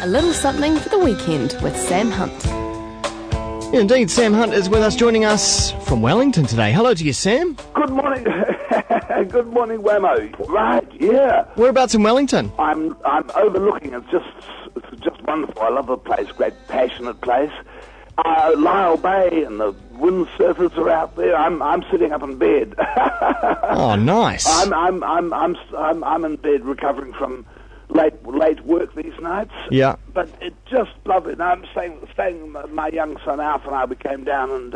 A little something for the weekend with Sam Hunt. Indeed, Sam Hunt is with us, joining us from Wellington today. Hello to you, Sam. Good morning. Good morning, Wammo. Right, yeah. Whereabouts in Wellington? I'm overlooking. It's just wonderful. I love the place. Great, passionate place. Lyle Bay and the windsurfers are out there. I'm sitting up in bed. Oh, nice. I'm in bed recovering from late work these nights. Yeah. But it's just lovely. Now I'm staying. My young son Alf and we came down and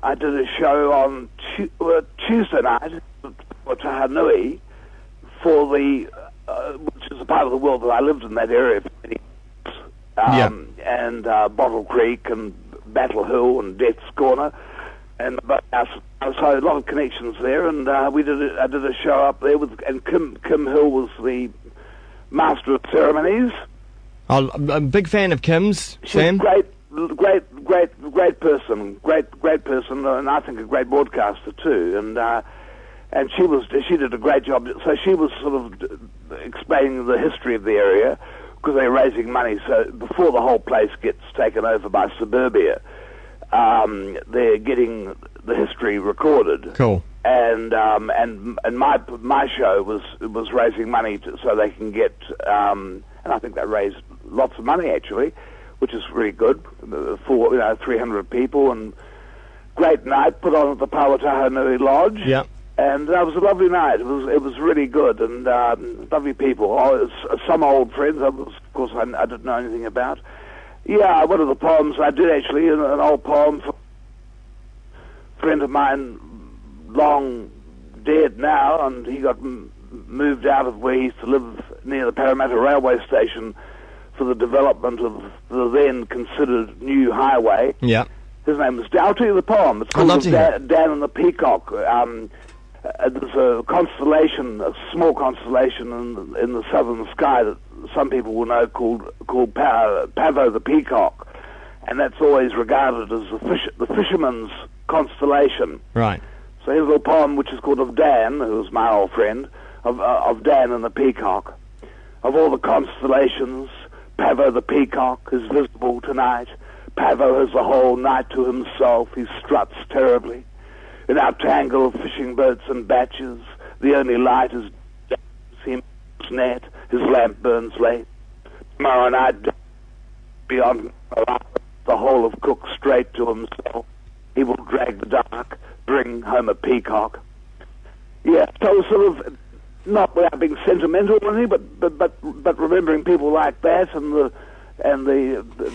I did a show on Tuesday night at Tahanui for the which is a part of the world that I lived in that area for many years. And Bottle Creek and Battle Hill and Death's Corner, and so a lot of connections there. And I did a show up there and Kim Hill was the master of ceremonies. Oh, I'm a big fan of Kim's, Sam. Great person, great person, and I think a great broadcaster too. And she did a great job. So she was sort of explaining the history of the area, because they're raising money. So before the whole place gets taken over by suburbia, they're getting the history recorded. Cool. And my show was raising money so they can get, and I think they raised lots of money actually, which is really good for 300 people, and great night put on at the Pawataha Nui Lodge. Yeah. And it was a lovely night. It was really good, and lovely people. Some old friends, of course, I didn't know anything about. Yeah, one of the poems I did actually, an old poem for a friend of mine, long dead now, and he got moved out of where he used to live near the Parramatta railway station for the development of the then considered new highway. Yeah. His name was, I'll tell you the poem. It's called Dan and the Peacock. There's a constellation, a small constellation in the southern sky that some people will know called Pavo the Peacock, and that's always regarded as the fisherman's constellation. Right. So here's a little poem which is called Of Dan, who was my old friend, of Dan and the Peacock. Of all the constellations, Pavo the Peacock is visible tonight. Pavo has the whole night to himself. He struts terribly. In our tangle of fishing boats and batches, the only light is his net, his lamp burns late. Tomorrow night, beyond the whole of Cook straight to himself. He will drag the dark, bring home a peacock. Yeah, so sort of, not without being sentimental or anything, but remembering people like that, and the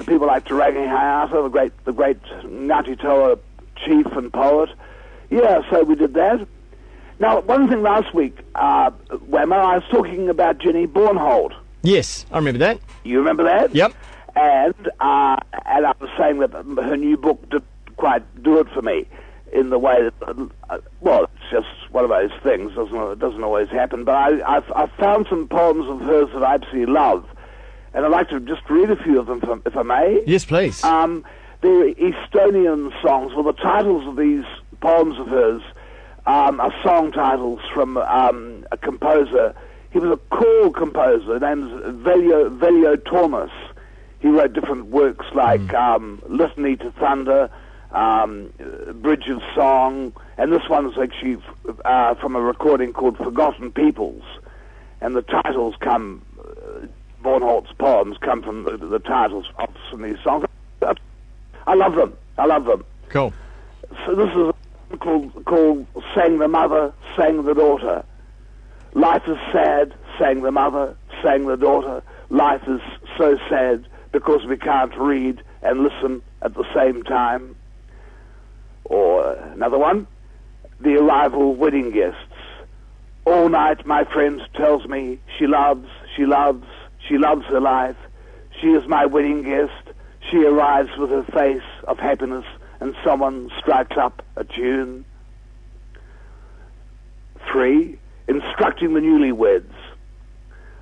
people like Te Rangi Hayata, the great Ngāti Toa chief and poet. Yeah, so we did that. Now, one thing last week, Wammo, I was talking about Jenny Bornhold. Yes, I remember that. You remember that? Yep. And I was saying that her new book didn't quite do it for me in the way that, well, it's just one of those things. It doesn't always happen. But I found some poems of hers that I absolutely love, and I'd like to just read a few of them, if I may. Yes, please. They're Estonian songs. Well, the titles of these poems of hers are song titles from a composer. He was a choral composer. His name is Velio Tormus. He wrote different works like Litany to Thunder, Bridge of Song, and this one is actually from a recording called Forgotten Peoples. And the titles come, Bornhold's poems come from the titles of some of these songs. I love them. Cool. So this is called Sang the Mother, Sang the Daughter. Life is sad, sang the mother, sang the daughter. Life is so sad because we can't read and listen at the same time. Or another one, the arrival wedding guests. All night my friend tells me she loves her life. She is my wedding guest. She arrives with her face of happiness and someone strikes up a tune. 3, instructing the newlyweds.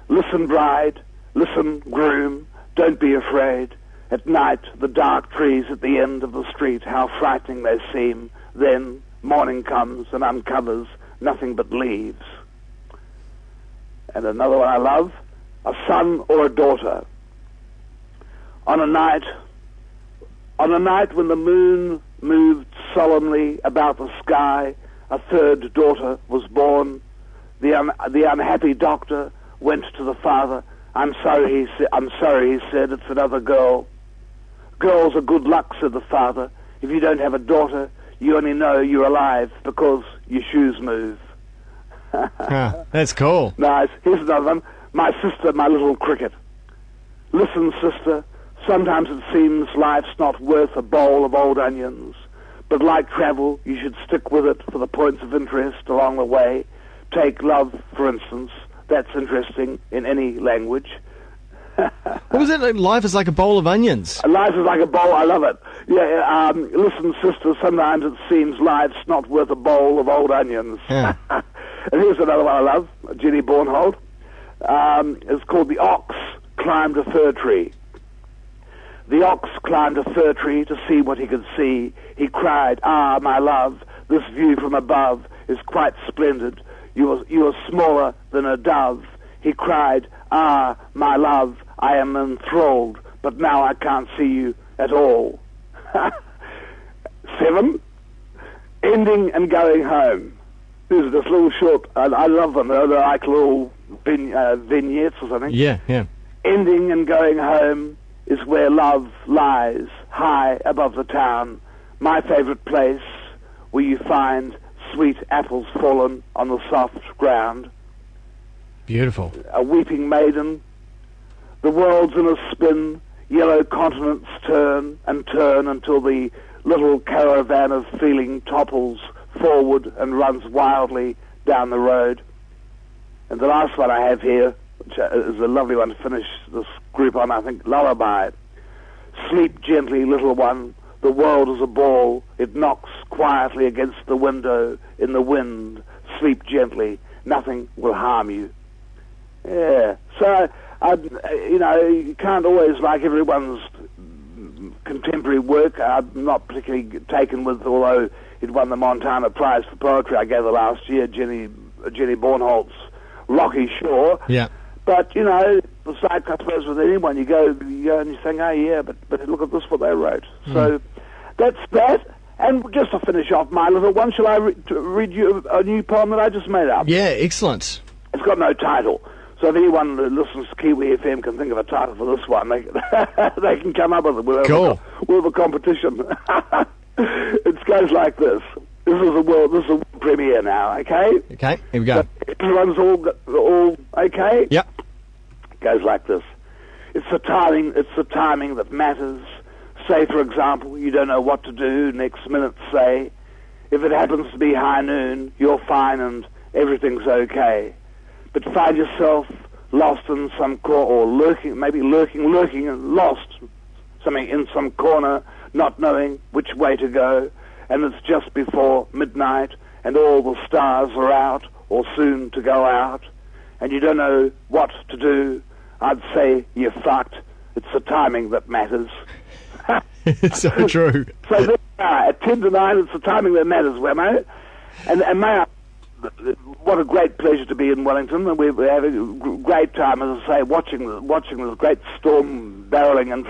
Listen, bride, listen, groom, don't be afraid. At night, the dark trees at the end of the street, how frightening they seem. Then morning comes and uncovers nothing but leaves. And another one I love, a son or a daughter. On a night when the moon moved solemnly about the sky, a third daughter was born. The unhappy doctor went to the father. I'm sorry, he said, it's another girl. Girls are good luck, said the father. If you don't have a daughter, you only know you're alive because your shoes move. That's cool. Nice. Here's another one. My sister, my little cricket. Listen, sister, sometimes it seems life's not worth a bowl of old onions, but like travel, you should stick with it for the points of interest along the way. Take love, for instance. That's interesting in any language. What was it? Life is like a bowl of onions. Life is like a bowl. I love it. Yeah. Listen, sister. Sometimes it seems life's not worth a bowl of old onions. Yeah. And here's another one I love. Jenny Bornhold. It's called "The Ox Climbed a Fir Tree." The ox climbed a fir tree to see what he could see. He cried, "Ah, my love, this view from above is quite splendid. You are smaller than a dove." He cried, "Ah, my love, I am enthralled, but now I can't see you at all." 7. Ending and going home. These are just little short, I love them. They're like little vignettes or something. Yeah. Ending and going home is where love lies, high above the town. My favourite place, where you find sweet apples fallen on the soft ground. Beautiful. A weeping maiden. The world's in a spin. Yellow continents turn and turn until the little caravan of feeling topples forward and runs wildly down the road. And the last one I have here, which is a lovely one to finish this group on, I think, lullaby. Sleep gently, little one. The world is a ball. It knocks quietly against the window in the wind. Sleep gently. Nothing will harm you. Yeah. So, you can't always like everyone's contemporary work. I'm not particularly taken with, although it won the Montana Prize for Poetry I gather last year, Jenny Bornholt's Rocky Shore. Yeah. But, it's like, I suppose, with anyone, you go and you think, oh, yeah, but look at this, what they wrote. So that's that. And just to finish off my little one, shall I read you a new poem that I just made up? Yeah, excellent. It's got no title. So if anyone that listens to Kiwi FM can think of a title for this one, they can come up with it. We'll have a competition. It goes like this. This is a world premiere now, okay? Okay, here we go. So everyone's all okay? Yep. It goes like this. It's the timing that matters. Say, for example, you don't know what to do, next minute say, if it happens to be high noon, you're fine and everything's okay. But find yourself lost in some corner, or lurking and lost something in some corner, not knowing which way to go, and it's just before midnight, and all the stars are out, or soon to go out, and you don't know what to do. I'd say you're fucked. It's the timing that matters. It's so true. So there we are, at 10 to 9, it's the timing that matters, Wammo. And may I, what a great pleasure to be in Wellington, and we're having a great time, as I say, watching this great storm barreling in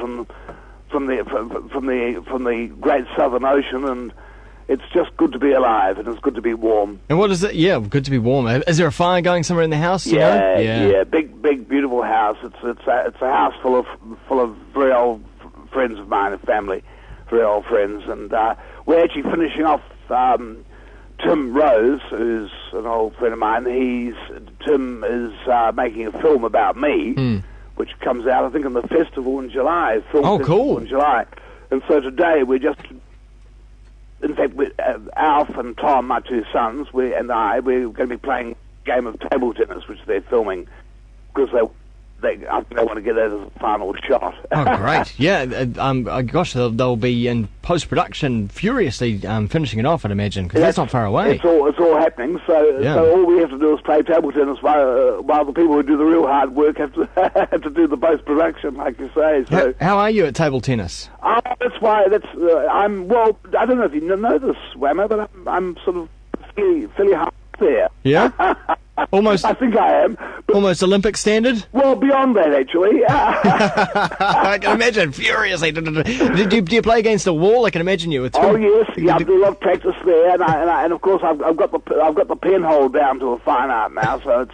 from the great Southern Ocean, and it's just good to be alive, and it's good to be warm. And what is it? Yeah, good to be warm. Is there a fire going somewhere in the house? Yeah. Big, beautiful house. It's a house full of very old friends of mine and family, very old friends, and we're actually finishing off. Tim Rose, who's an old friend of mine, Tim is making a film about me, which comes out, I think, in the festival in July. Cool. In July. And so today we're just, in fact, Alf and Tom, my two sons, we're going to be playing a game of table tennis, which they're filming, because they want to get that as a final shot. Oh, great. Yeah, gosh, they'll be in post-production furiously finishing it off, I'd imagine, because that's not far away. It's all happening, so all we have to do is play table tennis while the people who do the real hard work have to do the post-production, like you say. So how are you at table tennis? I don't know if you know this, Wammo, but I'm sort of fairly hard there. Yeah? Almost, I think I am. But, almost Olympic standard. well, beyond that, actually. I can imagine furiously. Do you play against a wall? I can imagine you with two. Oh yes, yeah, I do a lot of practice there, and of course I've got the penhole down to a fine art now. So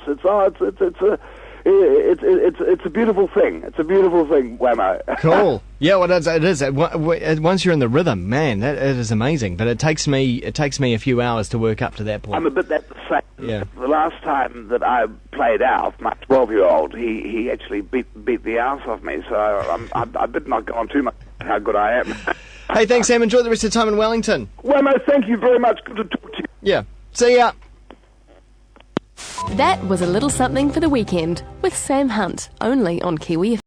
it's a beautiful thing. It's a beautiful thing, Wammo. Cool. Yeah, well, it is. Once you're in the rhythm, man, it is amazing. But it takes me a few hours to work up to that point. I'm a bit that the same. Yeah. The last time that I played out, my 12-year-old, he actually beat the arse off me. So I better not go on too much how good I am. Hey, thanks, Sam. Enjoy the rest of the time in Wellington. Wammo, thank you very much. Good to talk to you. Yeah. See ya. That was a little something for the weekend with Sam Hunt, only on Kiwi.